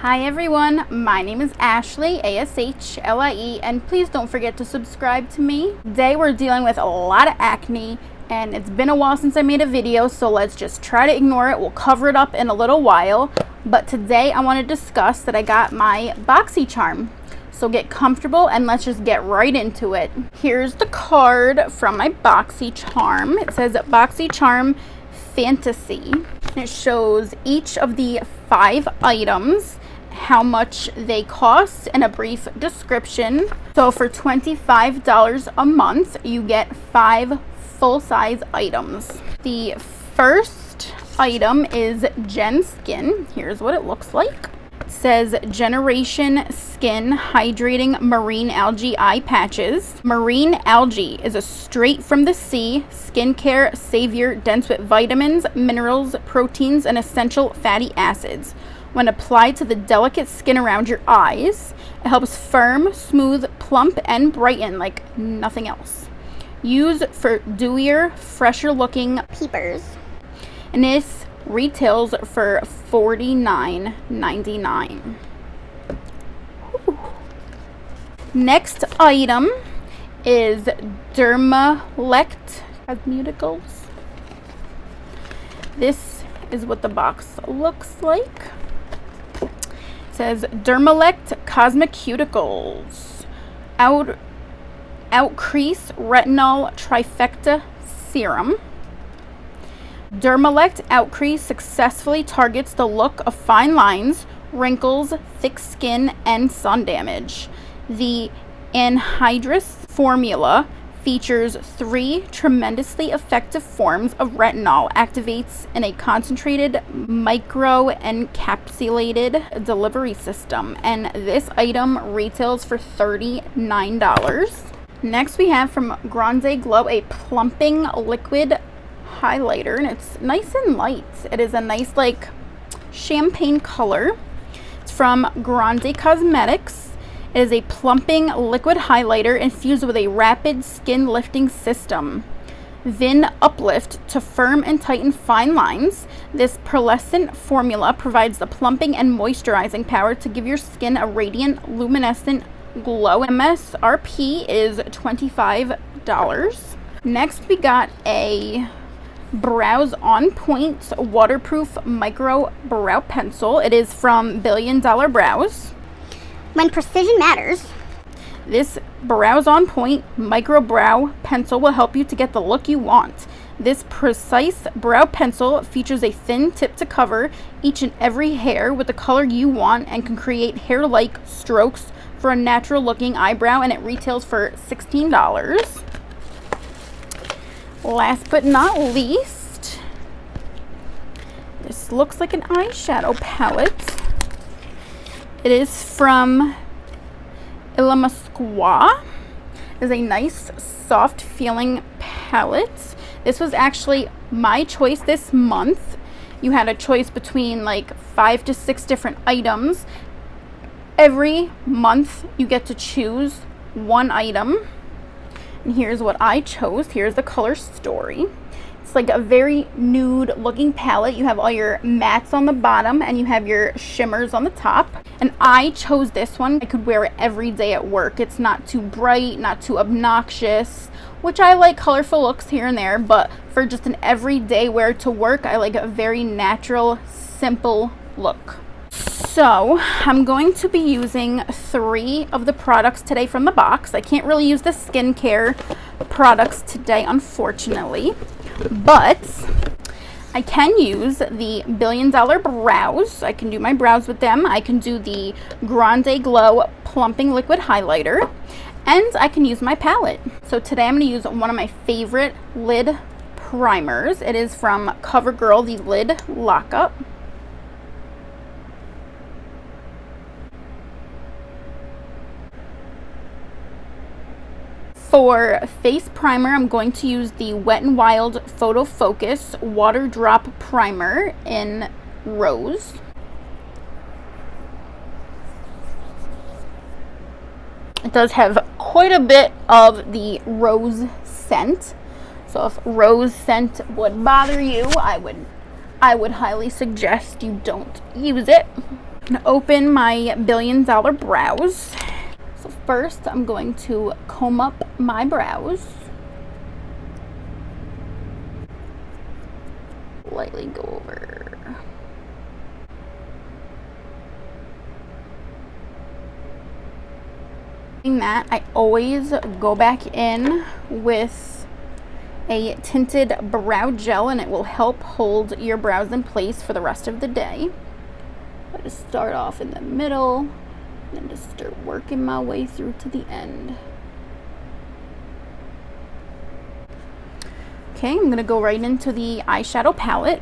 Hi everyone, my name is Ashlie, Ashlie, and please don't forget to subscribe to me. Today we're dealing with a lot of acne, and it's been a while since I made a video, so let's just try to ignore it. We'll cover it up in a little while, but today I want to discuss that I got my Boxycharm. So get comfortable and let's just get right into it. Here's the card from my Boxycharm. It says Boxycharm Fantasy. It shows each of the 5 items, how much they cost, and a brief description. So for $25 a month, you get 5 full-size items. The first item is Gen Skin. Here's what it looks like. It says Generation Skin Hydrating Marine Algae Eye Patches. Marine algae is a straight from the sea skincare savior dense with vitamins, minerals, proteins, and essential fatty acids. When applied to the delicate skin around your eyes, it helps firm, smooth, plump, and brighten like nothing else. Use for dewier, fresher looking peepers. And this retails for $49.99. Next item is Dermalect Cosmeceuticals. This is what the box looks like. It says Dermalect Cosmeceuticals Out Crease Retinol Trifecta Serum. Dermalect Outcrease successfully targets the look of fine lines, wrinkles, thick skin, and sun damage. The anhydrous formula features 3 tremendously effective forms of retinol, activates in a concentrated micro-encapsulated delivery system, and this item retails for $39. Next we have from Grande Glow a plumping liquid highlighter, and it's nice and light. It is a nice like champagne color. It's from Grande Cosmetics. It is a plumping liquid highlighter infused with a rapid skin lifting system. Vin Uplift to firm and tighten fine lines. This pearlescent formula provides the plumping and moisturizing power to give your skin a radiant, luminescent glow. MSRP is $25. Next we got a Brows On Point waterproof micro brow pencil. It is from Billion Dollar Brows. When precision matters, this Brows On Point micro brow pencil will help you to get the look you want. This precise brow pencil features a thin tip to cover each and every hair with the color you want and can create hair-like strokes for a natural looking eyebrow, and it retails for $16. Last but not least, this looks like an eyeshadow palette. It is from Ilamasqua. It is a nice, soft feeling palette. This was actually my choice this month. You had a choice between like 5 to 6 different items. Every month you get to choose one item. And here's what I chose. Here's the color story. It's like a very nude looking palette. You have all your mattes on the bottom and you have your shimmers on the top. And I chose this one. I could wear it every day at work. It's not too bright, not too obnoxious, which I like colorful looks here and there, but for just an everyday wear to work, I like a very natural, simple look. So I'm going to be using 3 of the products today from the box. I can't really use the skincare products today, unfortunately, but I can use the Billion Dollar Brows. I can do my brows with them. I can do the Grande Glow Plumping Liquid Highlighter, and I can use my palette. So today I'm going to use one of my favorite lid primers. It is from CoverGirl, the Lid Lockup. For face primer, I'm going to use the Wet n Wild Photo Focus Water Drop Primer in Rose. It does have quite a bit of the rose scent. So if rose scent would bother you, I would highly suggest you don't use it. I'm gonna open my $1 billion brows. So first I'm going to comb up my brows. Lightly go over. That I always go back in with a tinted brow gel, and it will help hold your brows in place for the rest of the day. I just start off in the middle and then just start working my way through to the end. Okay, I'm gonna go right into the eyeshadow palette.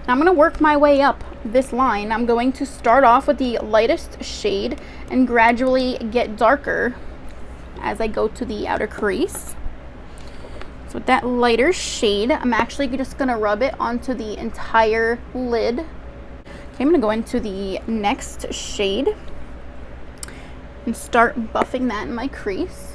Now I'm gonna work my way up this line. I'm going to start off with the lightest shade and gradually get darker as I go to the outer crease. So with that lighter shade, I'm actually just gonna rub it onto the entire lid. Okay, I'm gonna go into the next shade and start buffing that in my crease.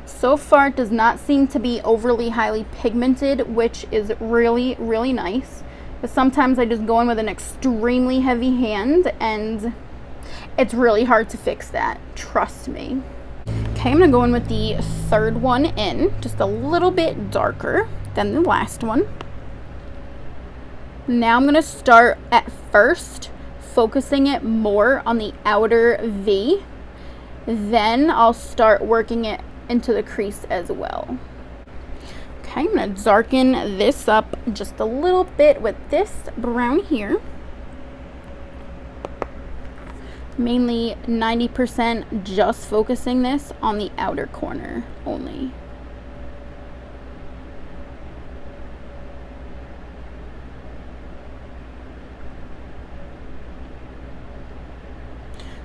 So far, it does not seem to be overly highly pigmented, which is really, really nice. But sometimes I just go in with an extremely heavy hand and it's really hard to fix that, trust me. Okay, I'm gonna go in with the third one in, just a little bit darker than the last one. Now I'm gonna start at first focusing it more on the outer V. Then I'll start working it into the crease as well. Okay, I'm gonna darken this up just a little bit with this brown here. Mainly 90% just focusing this on the outer corner only.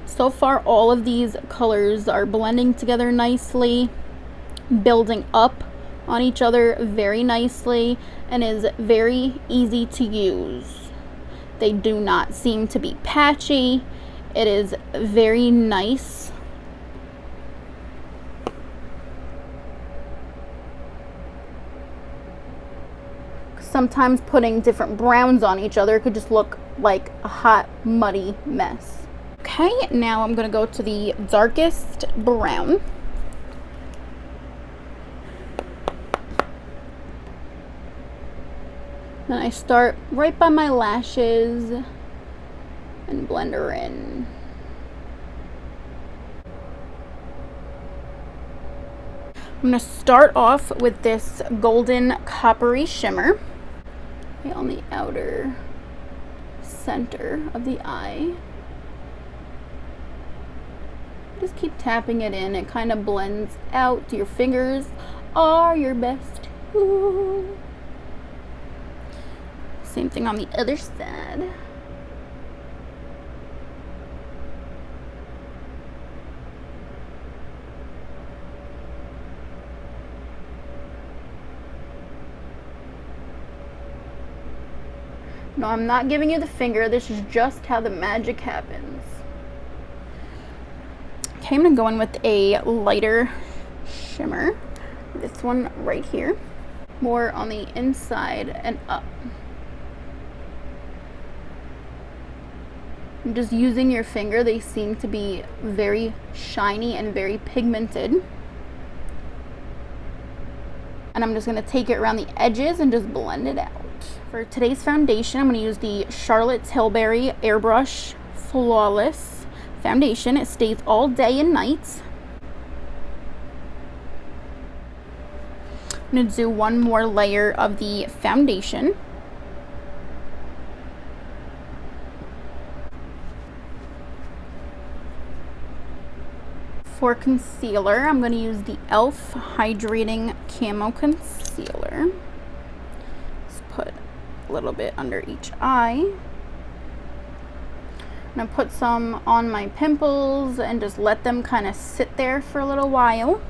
So far, all of these colors are blending together nicely, building up on each other very nicely, and is very easy to use. They do not seem to be patchy. It is very nice. Sometimes putting different browns on each other could just look like a hot, muddy mess. Okay, now I'm gonna go to the darkest brown. Then I start right by my lashes and blend her in. I'm gonna start off with this golden coppery shimmer on the outer center of the eye. Just keep tapping it in. It kind of blends out. Your fingers are your best tool. Same thing on the other side. No, I'm not giving you the finger. This is just how the magic happens. Okay, I'm gonna go in with a lighter shimmer. This one right here. More on the inside and up. I'm just using your finger. They seem to be very shiny and very pigmented. And I'm just gonna take it around the edges and just blend it out. For today's foundation, I'm gonna use the Charlotte Tilbury Airbrush Flawless foundation. It stays all day and night. I'm going to do one more layer of the foundation. For concealer, I'm going to use the e.l.f. Hydrating Camo Concealer. Let's put a little bit under each eye. I'm gonna put some on my pimples and just let them kind of sit there for a little while.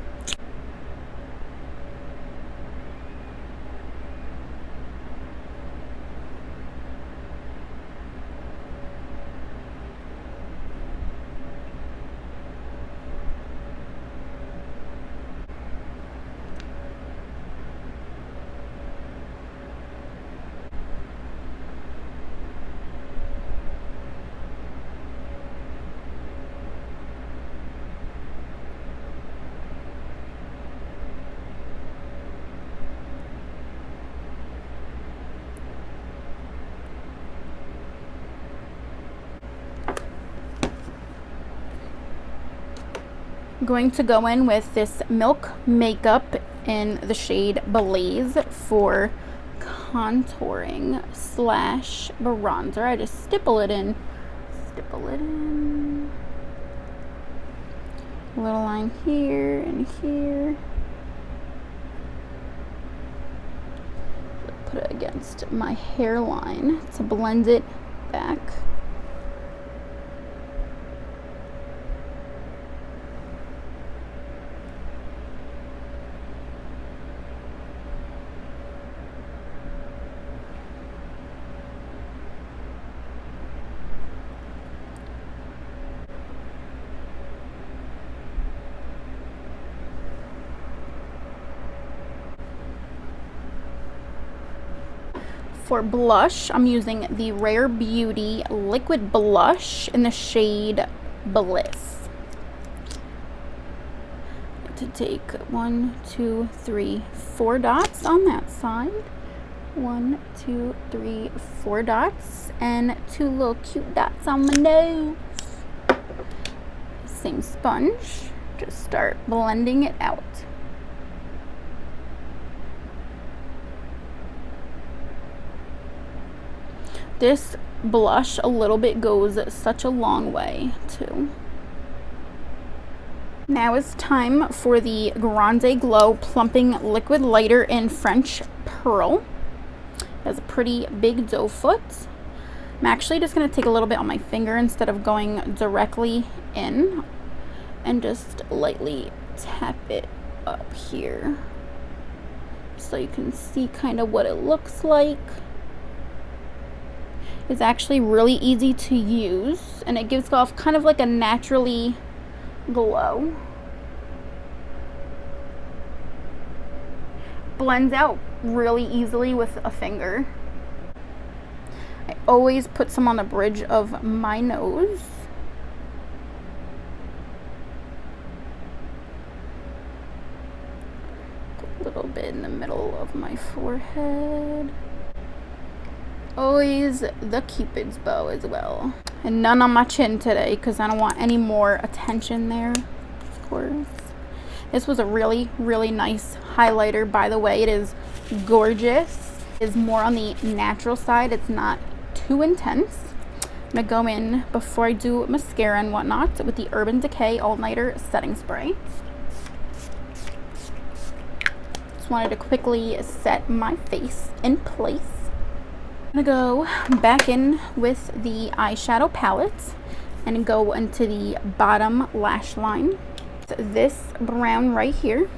going to go in with this Milk Makeup in the shade Blaze for contouring slash bronzer. I just stipple it in. A little line here and here. Put it against my hairline to blend it back. For blush, I'm using the Rare Beauty Liquid Blush in the shade Bliss. To take 1, 2, 3, 4 dots on that side. 1, 2, 3, 4 dots, and 2 little cute dots on my nose. Same sponge, just start blending it out. This blush a little bit goes such a long way too. Now it's time for the Grande Glow Plumping Liquid Lighter in French Pearl. It has a pretty big doe foot. I'm actually just going to take a little bit on my finger instead of going directly in and just lightly tap it up here so you can see kind of what it looks like. It's actually really easy to use and it gives off kind of like a naturally glow. Blends out really easily with a finger. I always put some on the bridge of my nose. A little bit in the middle of my forehead. Always the Cupid's bow as well. And none on my chin today because I don't want any more attention there, of course. This was a really, really nice highlighter, by the way. It is gorgeous. It is more on the natural side. It's not too intense. I'm gonna go in before I do mascara and whatnot with the Urban Decay All Nighter Setting Spray. Just wanted to quickly set my face in place. I'm gonna go back in with the eyeshadow palette and go into the bottom lash line. So this brown right here.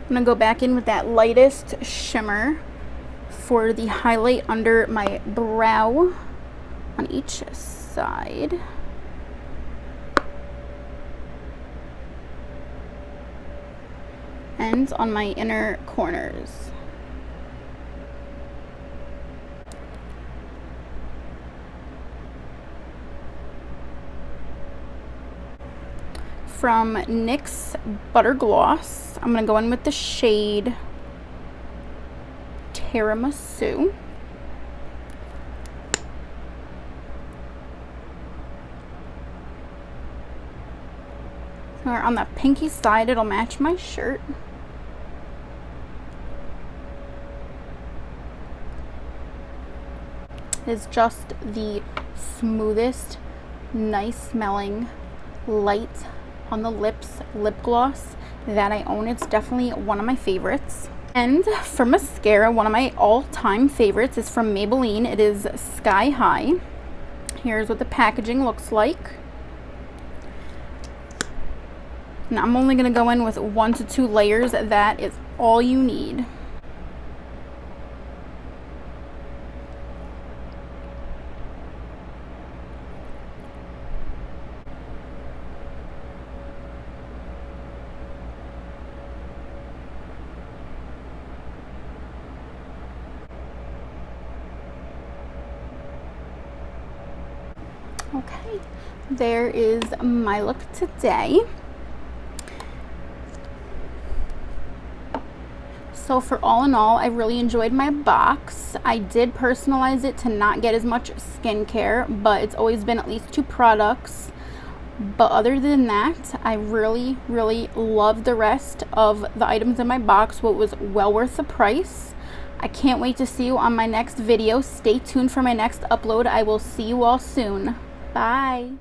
I'm gonna go back in with that lightest shimmer for the highlight under my brow on each side. And on my inner corners. From NYX Butter Gloss, I'm going to go in with the shade Tiramisu. So on the pinky side, it'll match my shirt. Is just the smoothest, nice smelling, light on the lips lip gloss that I own. It's definitely one of my favorites. And for mascara, one of my all-time favorites is from Maybelline. It is Sky High. Here's what the packaging looks like. Now I'm only going to go in with 1 to 2 layers. That is all you need. Okay, there is my look today. So for all in all, I really enjoyed my box. I did personalize it to not get as much skincare, but it's always been at least 2 products. But other than that, I really loved the rest of the items in my box. What was well worth the price. I can't wait to see you on my next video. Stay tuned for my next upload. I will see you all soon. Bye.